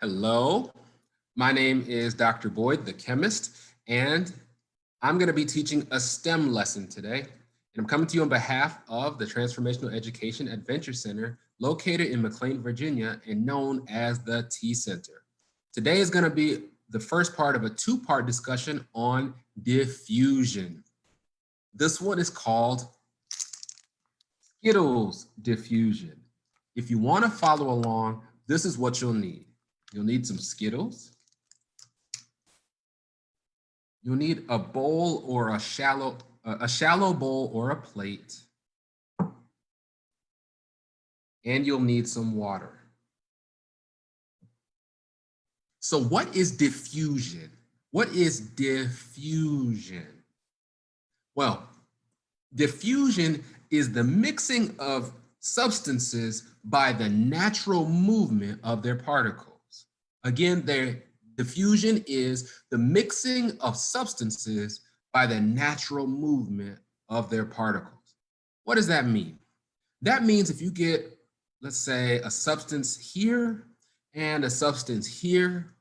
Hello, my name is Dr. Boyd, the chemist, and I'm going to be teaching a STEM lesson today. And I'm coming to you on behalf of the Transformational Education Adventure Center located in McLean, Virginia, and known as the T Center. Today is going to be the first part of a two-part discussion on diffusion. This one is called Skittles diffusion. If you want to follow along, this is what you'll need. You'll need some Skittles. You'll need a bowl or a shallow bowl or a plate. And you'll need some water. So what is diffusion? What is diffusion? Well, diffusion is the mixing of substances by the natural movement of their particles. Again, diffusion is the mixing of substances by the natural movement of their particles. What does that mean? That means if you get, let's say, a substance here and a substance here,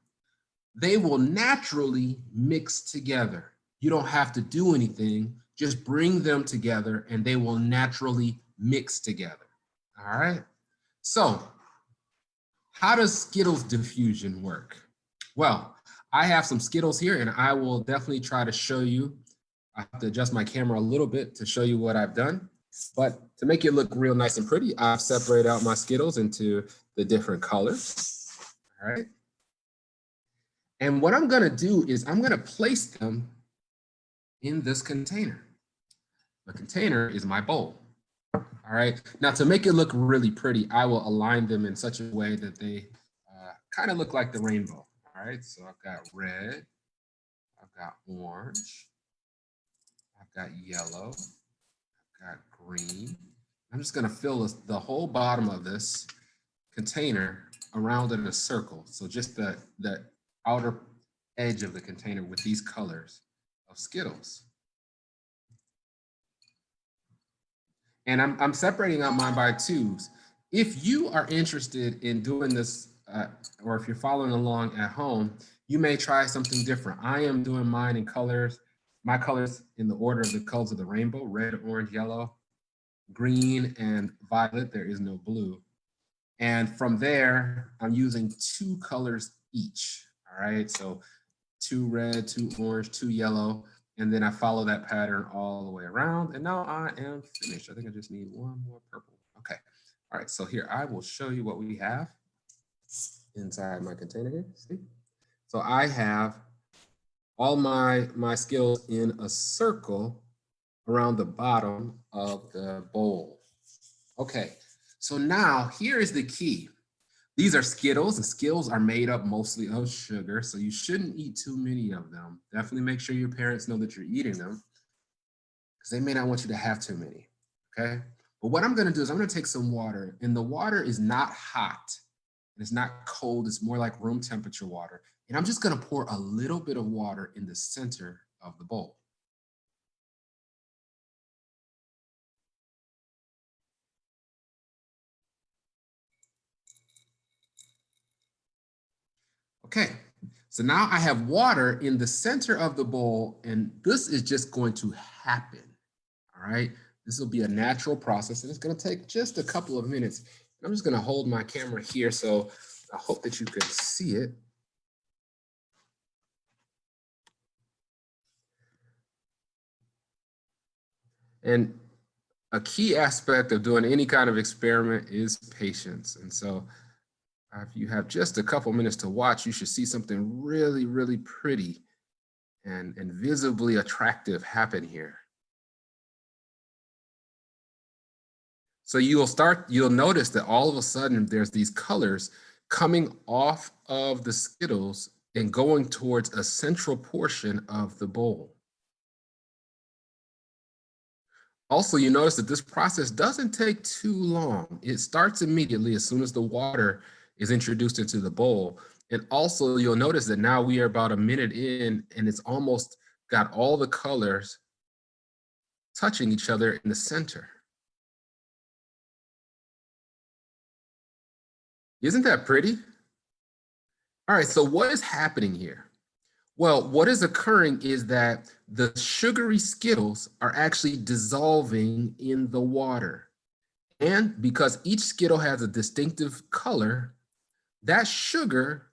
they will naturally mix together. You don't have to do anything, just bring them together and they will naturally mix together. All right? So, how does Skittles diffusion work? Well, I have some Skittles here and I will definitely try to show you. I have to adjust my camera a little bit to show you what I've done. But to make it look real nice and pretty, I've separated out my Skittles into the different colors. All right. And what I'm going to do is I'm going to place them in this container. The container is my bowl. All right. Now, to make it look really pretty, I will align them in such a way that they kind of look like the rainbow. All right. So I've got red, I've got orange, I've got yellow, I've got green. I'm just going to fill the whole bottom of this container around in a circle. So just the outer edge of the container with these colors of Skittles. And I'm separating out mine by twos. If you are interested in doing this, or if you're following along at home, you may try something different. I am doing mine in colors, my colors in the order of the colors of the rainbow: red, orange, yellow, green, and violet. There is no blue. And from there, I'm using two colors each. All right, so 2 red, 2 orange, 2 yellow. And then I follow that pattern all the way around. And now I am finished. I think I just need one more purple. Okay. All right. So here I will show you what we have inside my container here. See? So I have all my Skittles in a circle around the bottom of the bowl. Okay. So now here is the key. These are Skittles, and Skittles are made up mostly of sugar, so you shouldn't eat too many of them. Definitely make sure your parents know that you're eating them, because they may not want you to have too many, okay? But what I'm gonna do is I'm gonna take some water, and the water is not hot, and it's not cold, it's more like room temperature water. And I'm just gonna pour a little bit of water in the center of the bowl. Okay, so now I have water in the center of the bowl, and this is just going to happen, all right? This will be a natural process, and it's gonna take just a couple of minutes. I'm just gonna hold my camera here, so I hope that you can see it. And a key aspect of doing any kind of experiment is patience. And so if you have just a couple minutes to watch, you should see something really, really pretty and visibly attractive happen here. So you'll notice that all of a sudden there's these colors coming off of the Skittles and going towards a central portion of the bowl. Also, you notice that this process doesn't take too long. It starts immediately as soon as the water is introduced into the bowl. And also you'll notice that now we are about a minute in and it's almost got all the colors touching each other in the center. Isn't that pretty? All right, so what is happening here? Well, what is occurring is that the sugary Skittles are actually dissolving in the water. And because each Skittle has a distinctive color, that sugar,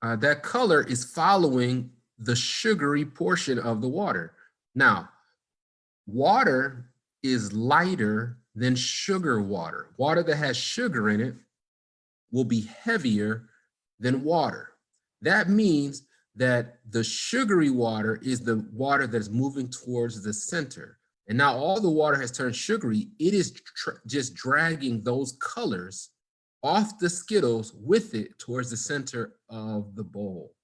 that color is following the sugary portion of the water. Now, water is lighter than sugar water. Water that has sugar in it will be heavier than water. That means that the sugary water is the water that's moving towards the center. And now all the water has turned sugary. It is just dragging those colors off the Skittles with it towards the center of the bowl.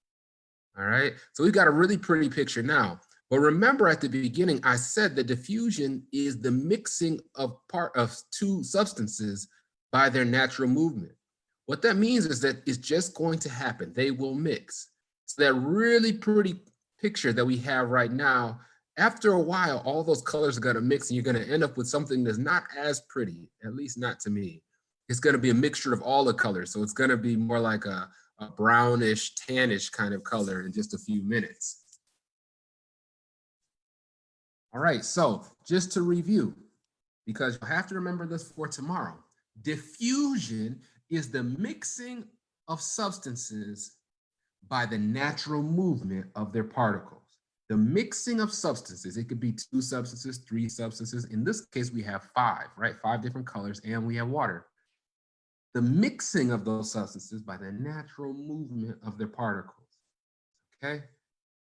All right. So we've got a really pretty picture now. But remember at the beginning, I said that diffusion is the mixing of two substances by their natural movement. What that means is that it's just going to happen. They will mix. So that really pretty picture that we have right now, after a while, all those colors are going to mix and you're going to end up with something that's not as pretty, at least not to me. It's going to be a mixture of all the colors. So it's going to be more like a brownish, tannish kind of color in just a few minutes. All right, so just to review, because you'll have to remember this for tomorrow, diffusion is the mixing of substances by the natural movement of their particles. The mixing of substances, it could be 2 substances, 3 substances. In this case, we have 5, right? 5 different colors, and we have water. The mixing of those substances by the natural movement of their particles, okay?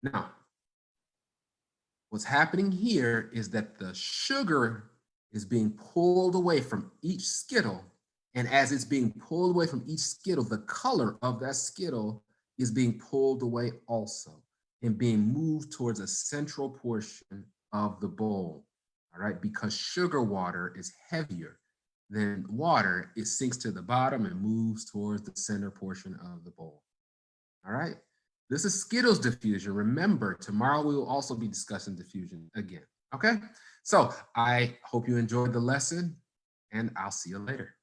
Now, what's happening here is that the sugar is being pulled away from each Skittle, and as it's being pulled away from each Skittle, the color of that Skittle is being pulled away also and being moved towards a central portion of the bowl, all right? Because sugar water is heavier than water, it sinks to the bottom and moves towards the center portion of the bowl, all right? This is Skittles diffusion. Remember, tomorrow we will also be discussing diffusion again, okay? So I hope you enjoyed the lesson, and I'll see you later.